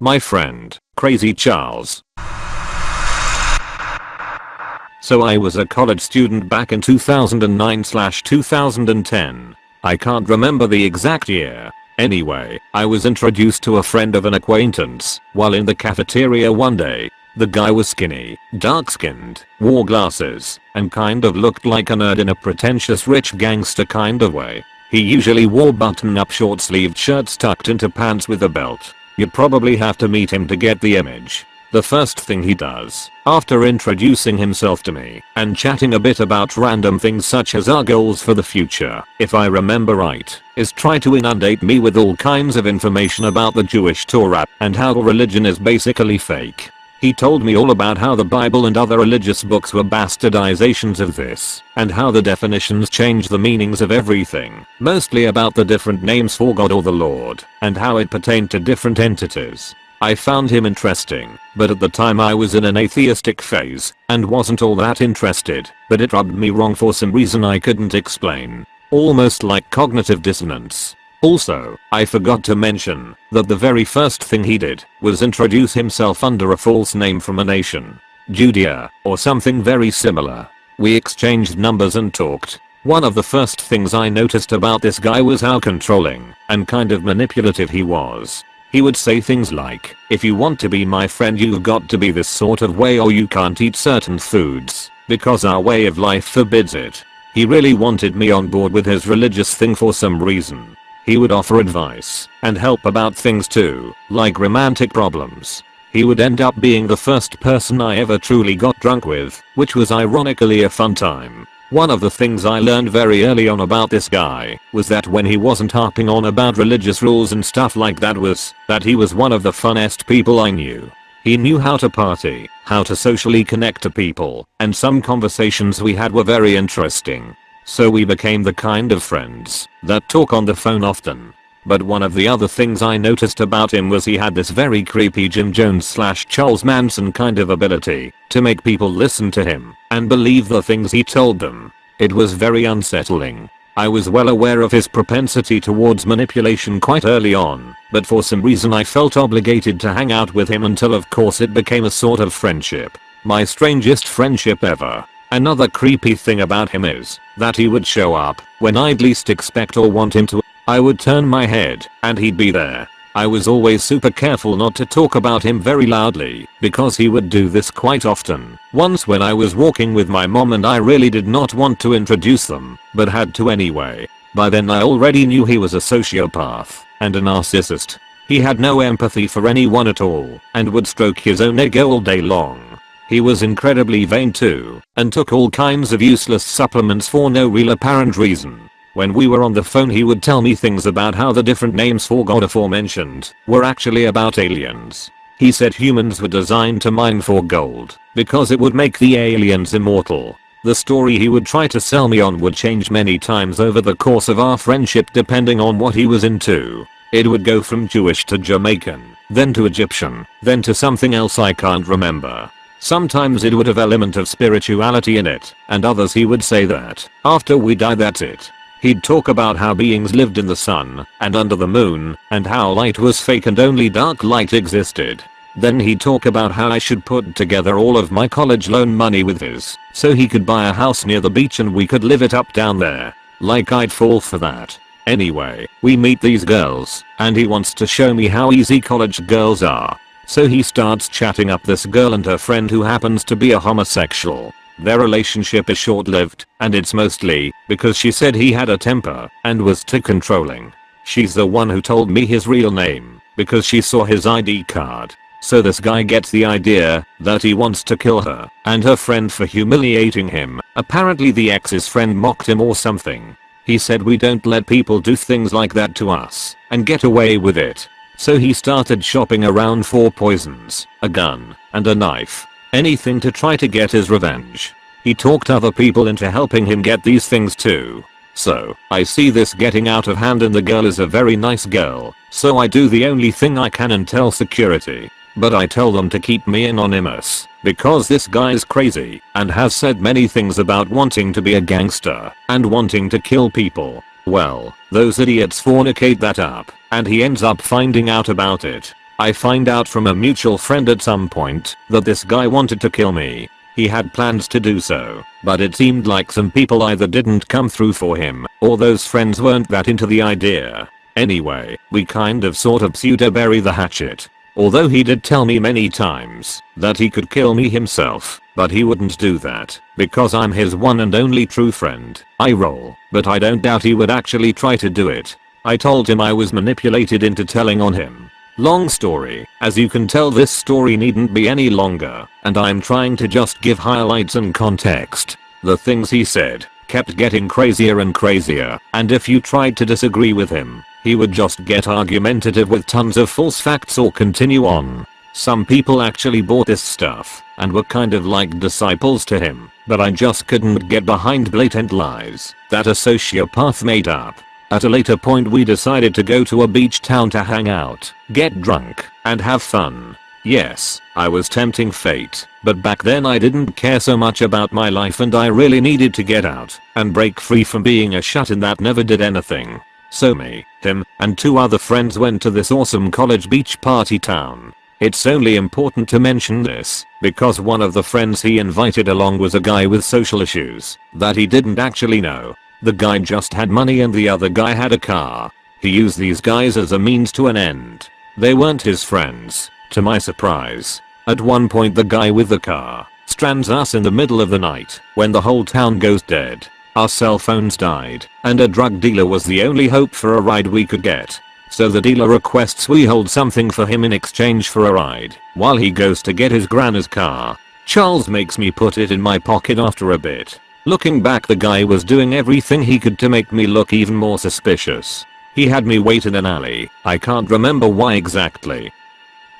My friend, Crazy Charles. So I was a college student back in 2009/2010. I can't remember the exact year. Anyway, I was introduced to a friend of an acquaintance while in the cafeteria one day. The guy was skinny, dark-skinned, wore glasses, and kind of looked like a nerd in a pretentious rich gangster kind of way. He usually wore button-up short-sleeved shirts tucked into pants with a belt. You'd probably have to meet him to get the image. The first thing he does, after introducing himself to me and chatting a bit about random things such as our goals for the future, if I remember right, is try to inundate me with all kinds of information about the Jewish Torah and how religion is basically fake. He told me all about how the Bible and other religious books were bastardizations of this, and how the definitions change the meanings of everything, mostly about the different names for God or the Lord, and how it pertained to different entities. I found him interesting, but at the time I was in an atheistic phase, and wasn't all that interested, but it rubbed me wrong for some reason I couldn't explain. Almost like cognitive dissonance. Also, I forgot to mention that the very first thing he did was introduce himself under a false name from a nation. Judea, or something very similar. We exchanged numbers and talked. One of the first things I noticed about this guy was how controlling and kind of manipulative he was. He would say things like, if you want to be my friend you've got to be this sort of way or you can't eat certain foods, because our way of life forbids it. He really wanted me on board with his religious thing for some reason. He would offer advice and help about things too, like romantic problems. He would end up being the first person I ever truly got drunk with, which was ironically a fun time. One of the things I learned very early on about this guy was that when he wasn't harping on about religious rules and stuff like that he was one of the funnest people I knew. He knew how to party, how to socially connect to people, and some conversations we had were very interesting. So we became the kind of friends that talk on the phone often. But one of the other things I noticed about him was he had this very creepy Jim Jones/Charles Manson kind of ability to make people listen to him and believe the things he told them. It was very unsettling. I was well aware of his propensity towards manipulation quite early on, but for some reason I felt obligated to hang out with him until of course it became a sort of friendship. My strangest friendship ever. Another creepy thing about him is that he would show up when I'd least expect or want him to. I would turn my head and he'd be there. I was always super careful not to talk about him very loudly because he would do this quite often. Once when I was walking with my mom and I really did not want to introduce them, but had to anyway. By then I already knew he was a sociopath and a narcissist. He had no empathy for anyone at all and would stroke his own ego all day long. He was incredibly vain too, and took all kinds of useless supplements for no real apparent reason. When we were on the phone he would tell me things about how the different names for God aforementioned were actually about aliens. He said humans were designed to mine for gold, because it would make the aliens immortal. The story he would try to sell me on would change many times over the course of our friendship depending on what he was into. It would go from Jewish to Jamaican, then to Egyptian, then to something else I can't remember. Sometimes it would have element of spirituality in it, and others he would say that after we die that's it. He'd talk about how beings lived in the sun and under the moon and how light was fake and only dark light existed. Then he'd talk about how I should put together all of my college loan money with his so he could buy a house near the beach and we could live it up down there. Like I'd fall for that. Anyway, we meet these girls and he wants to show me how easy college girls are. So he starts chatting up this girl and her friend who happens to be a homosexual. Their relationship is short-lived, and it's mostly because she said he had a temper and was too controlling. She's the one who told me his real name because she saw his ID card. So this guy gets the idea that he wants to kill her and her friend for humiliating him. Apparently the ex's friend mocked him or something. He said we don't let people do things like that to us and get away with it. So he started shopping around for poisons, a gun, and a knife. Anything to try to get his revenge. He talked other people into helping him get these things too. So, I see this getting out of hand and the girl is a very nice girl, so I do the only thing I can and tell security. But I tell them to keep me anonymous, because this guy is crazy and has said many things about wanting to be a gangster and wanting to kill people. Well, those idiots fornicate that up, and he ends up finding out about it. I find out from a mutual friend at some point that this guy wanted to kill me. He had plans to do so, but it seemed like some people either didn't come through for him, or those friends weren't that into the idea. Anyway, we kind of sort of pseudo bury the hatchet. Although he did tell me many times that he could kill me himself, but he wouldn't do that because I'm his one and only true friend. I roll, but I don't doubt he would actually try to do it. I told him I was manipulated into telling on him. Long story, as you can tell this story needn't be any longer, and I'm trying to just give highlights and context. The things he said kept getting crazier and crazier, and if you tried to disagree with him, he would just get argumentative with tons of false facts or continue on. Some people actually bought this stuff and were kind of like disciples to him, but I just couldn't get behind blatant lies that a sociopath made up. At a later point we decided to go to a beach town to hang out, get drunk, and have fun. Yes, I was tempting fate, but back then I didn't care so much about my life and I really needed to get out and break free from being a shut-in that never did anything. So me, him, and 2 other friends went to this awesome college beach party town. It's only important to mention this because one of the friends he invited along was a guy with social issues that he didn't actually know. The guy just had money and the other guy had a car. He used these guys as a means to an end. They weren't his friends, to my surprise. At one point the guy with the car strands us in the middle of the night when the whole town goes dead. Our cell phones died, and a drug dealer was the only hope for a ride we could get. So the dealer requests we hold something for him in exchange for a ride, while he goes to get his grandma's car. Charles makes me put it in my pocket after a bit. Looking back, the guy was doing everything he could to make me look even more suspicious. He had me wait in an alley, I can't remember why exactly.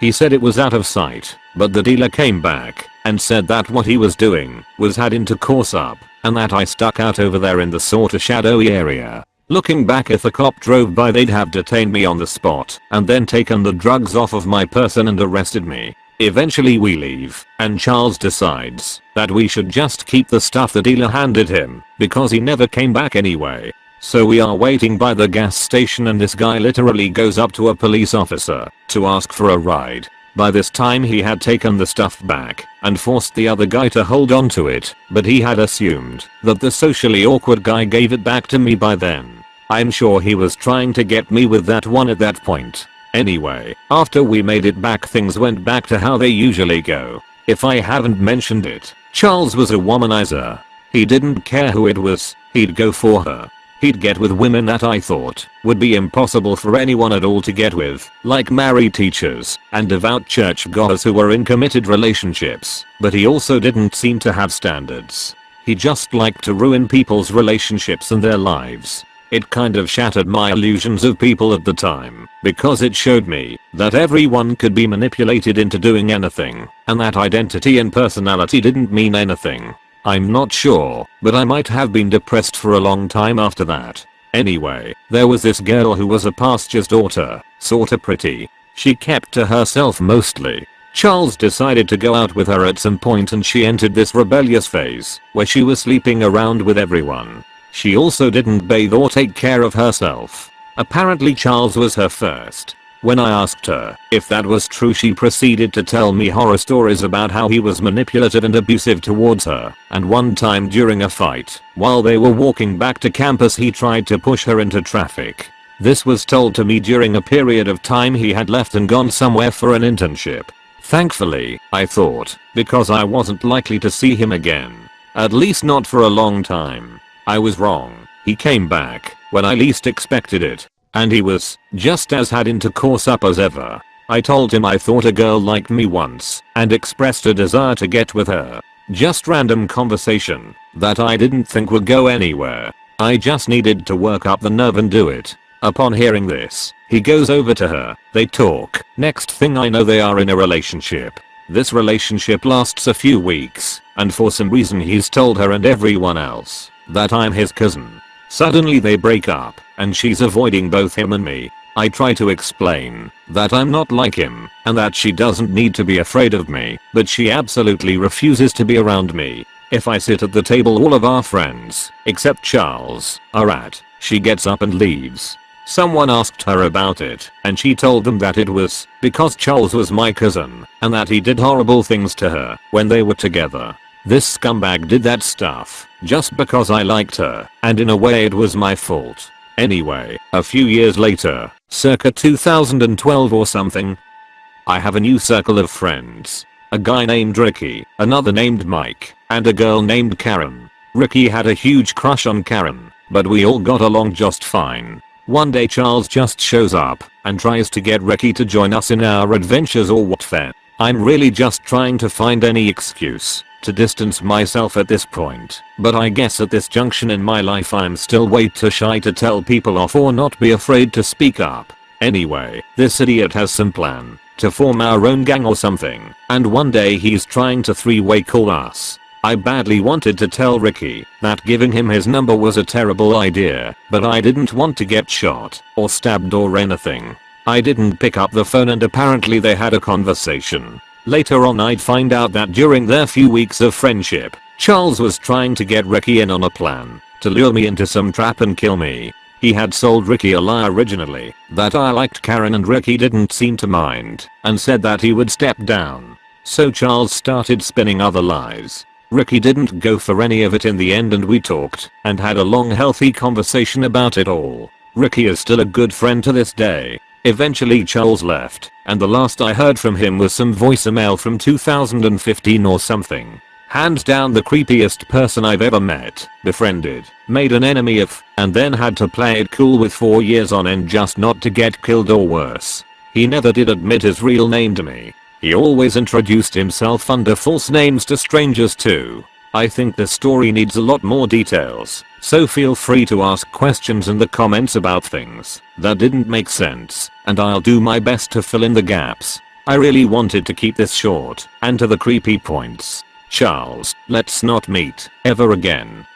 He said it was out of sight, but the dealer came back and said that what he was doing was heading to Course Up, and that I stuck out over there in the sorta shadowy area. Looking back, if a cop drove by they'd have detained me on the spot and then taken the drugs off of my person and arrested me. Eventually we leave, and Charles decides that we should just keep the stuff the dealer handed him because he never came back anyway. So we are waiting by the gas station and this guy literally goes up to a police officer to ask for a ride. By this time he had taken the stuff back and forced the other guy to hold on to it, but he had assumed that the socially awkward guy gave it back to me by then. I'm sure he was trying to get me with that one at that point. Anyway, after we made it back things went back to how they usually go. If I haven't mentioned it, Charles was a womanizer. He didn't care who it was, he'd go for her. He'd get with women that I thought would be impossible for anyone at all to get with, like married teachers and devout churchgoers who were in committed relationships, but he also didn't seem to have standards. He just liked to ruin people's relationships and their lives. It kind of shattered my illusions of people at the time, because it showed me that everyone could be manipulated into doing anything, and that identity and personality didn't mean anything. I'm not sure, but I might have been depressed for a long time after that. Anyway, there was this girl who was a pastor's daughter, sorta pretty. She kept to herself mostly. Charles decided to go out with her at some point and she entered this rebellious phase where she was sleeping around with everyone. She also didn't bathe or take care of herself. Apparently Charles was her first. When I asked her if that was true, she proceeded to tell me horror stories about how he was manipulative and abusive towards her, and one time during a fight, while they were walking back to campus, he tried to push her into traffic. This was told to me during a period of time he had left and gone somewhere for an internship. Thankfully, I thought, because I wasn't likely to see him again. At least not for a long time. I was wrong. He came back when I least expected it. And he was just as had into Course Up as ever. I told him I thought a girl liked me once and expressed a desire to get with her. Just random conversation that I didn't think would go anywhere. I just needed to work up the nerve and do it. Upon hearing this, he goes over to her, they talk. Next thing I know they are in a relationship. This relationship lasts a few weeks, and for some reason he's told her and everyone else that I'm his cousin. Suddenly they break up, and she's avoiding both him and me. I try to explain that I'm not like him, and that she doesn't need to be afraid of me, but she absolutely refuses to be around me. If I sit at the table all of our friends, except Charles, are at, she gets up and leaves. Someone asked her about it and she told them that it was because Charles was my cousin and that he did horrible things to her when they were together. This scumbag did that stuff just because I liked her, and in a way it was my fault. Anyway, a few years later, circa 2012 or something, I have a new circle of friends. A guy named Ricky, another named Mike, and a girl named Karen. Ricky had a huge crush on Karen, but we all got along just fine. One day Charles just shows up and tries to get Ricky to join us in our adventures or what fair. I'm really just trying to find any excuse to distance myself at this point, but I guess at this junction in my life I'm still way too shy to tell people off or not be afraid to speak up. Anyway, this idiot has some plan to form our own gang or something, and one day he's trying to three-way call us. I badly wanted to tell Ricky that giving him his number was a terrible idea, but I didn't want to get shot or stabbed or anything. I didn't pick up the phone and apparently they had a conversation. Later on I'd find out that during their few weeks of friendship, Charles was trying to get Ricky in on a plan to lure me into some trap and kill me. He had sold Ricky a lie originally that I liked Karen and Ricky didn't seem to mind and said that he would step down. So Charles started spinning other lies. Ricky didn't go for any of it in the end and we talked and had a long healthy conversation about it all. Ricky is still a good friend to this day. Eventually Charles left and the last I heard from him was some voicemail from 2015 or something. Hands down the creepiest person I've ever met, befriended, made an enemy of, and then had to play it cool with 4 years on end just not to get killed or worse. He never did admit his real name to me. He always introduced himself under false names to strangers too. I think the story needs a lot more details, so feel free to ask questions in the comments about things that didn't make sense, and I'll do my best to fill in the gaps. I really wanted to keep this short and to the creepy points. Charles, let's not meet ever again.